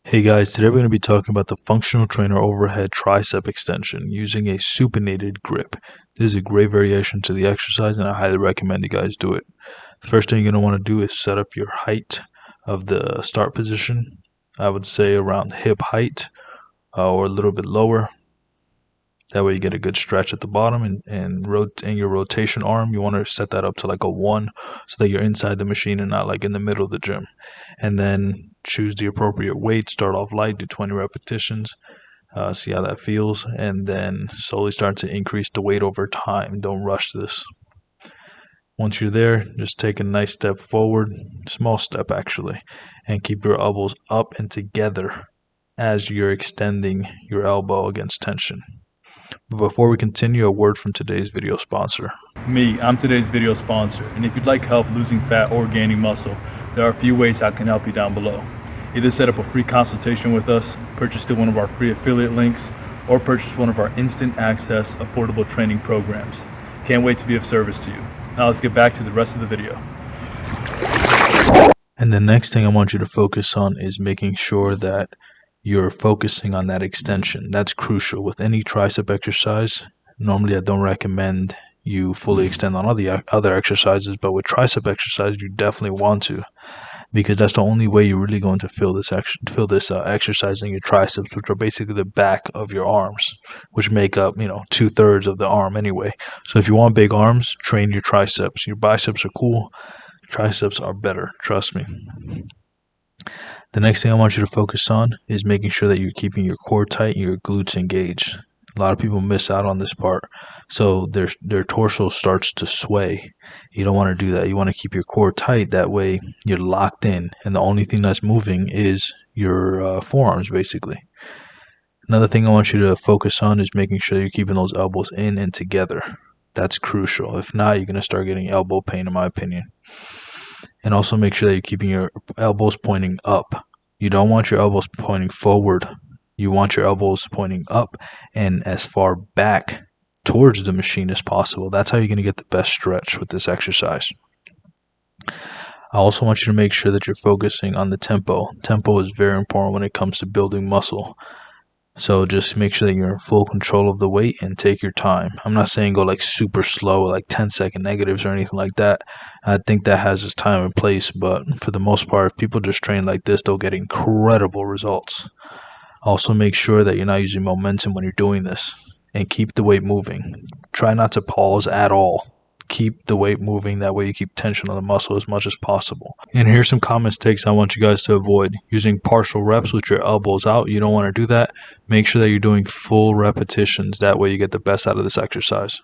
Hey guys, today we're going to be talking about the functional trainer overhead tricep extension using a supinated grip. This is a great variation to the exercise and I highly recommend you guys do it. First thing you're going to want to do is set up your height of the start position. I would say around hip height or a little bit lower. That way you get a good stretch at the bottom and your rotation arm, you want to set that up to like a 1 so that you're inside the machine and not like in the middle of the gym. And then choose the appropriate weight, start off light, do 20 repetitions, see how that feels, and then slowly start to increase the weight over time. Don't rush this. Once you're there, just take a nice step forward, small step actually, and keep your elbows up and together as you're extending your elbow against tension. But before we continue, a word from today's video sponsor. I'm today's video sponsor, and if you'd like help losing fat or gaining muscle, there are a few ways I can help you down below. Either set up a free consultation with us, purchase through one of our free affiliate links, or purchase one of our instant access affordable training programs. Can't wait to be of service to you. Now let's get back to the rest of the video. And the next thing I want you to focus on is making sure that you're focusing on that extension. That's crucial with any tricep exercise. Normally I don't recommend you fully extend on other exercises, but with tricep exercise you definitely want to, because that's the only way you're really going to feel this exercise in your triceps, which are basically the back of your arms, which make up 2/3 of the arm anyway. So if you want big arms, train your triceps. Your biceps are cool, triceps are better, trust me. The next thing I want you to focus on is making sure that you're keeping your core tight and your glutes engaged. A lot of people miss out on this part, so their torso starts to sway. You don't want to do that. You want to keep your core tight. That way you're locked in, and the only thing that's moving is your forearms, basically. Another thing I want you to focus on is making sure you're keeping those elbows in and together. That's crucial. If not, you're going to start getting elbow pain, in my opinion. And also make sure that you're keeping your elbows pointing up. You don't want your elbows pointing forward. You want your elbows pointing up and as far back towards the machine as possible. That's how you're going to get the best stretch with this exercise. I also want you to make sure that you're focusing on the tempo. Tempo is very important when it comes to building muscle. So just make sure that you're in full control of the weight and take your time. I'm not saying go like super slow, like 10-second negatives or anything like that. I think that has its time and place, but for the most part, if people just train like this, they'll get incredible results. Also make sure that you're not using momentum when you're doing this, and keep the weight moving. Try not to pause at all. Keep the weight moving. That way you keep tension on the muscle as much as possible. And here's some common mistakes I want you guys to avoid. Using partial reps with your elbows out. You don't want to do that. Make sure that you're doing full repetitions. That way you get the best out of this exercise.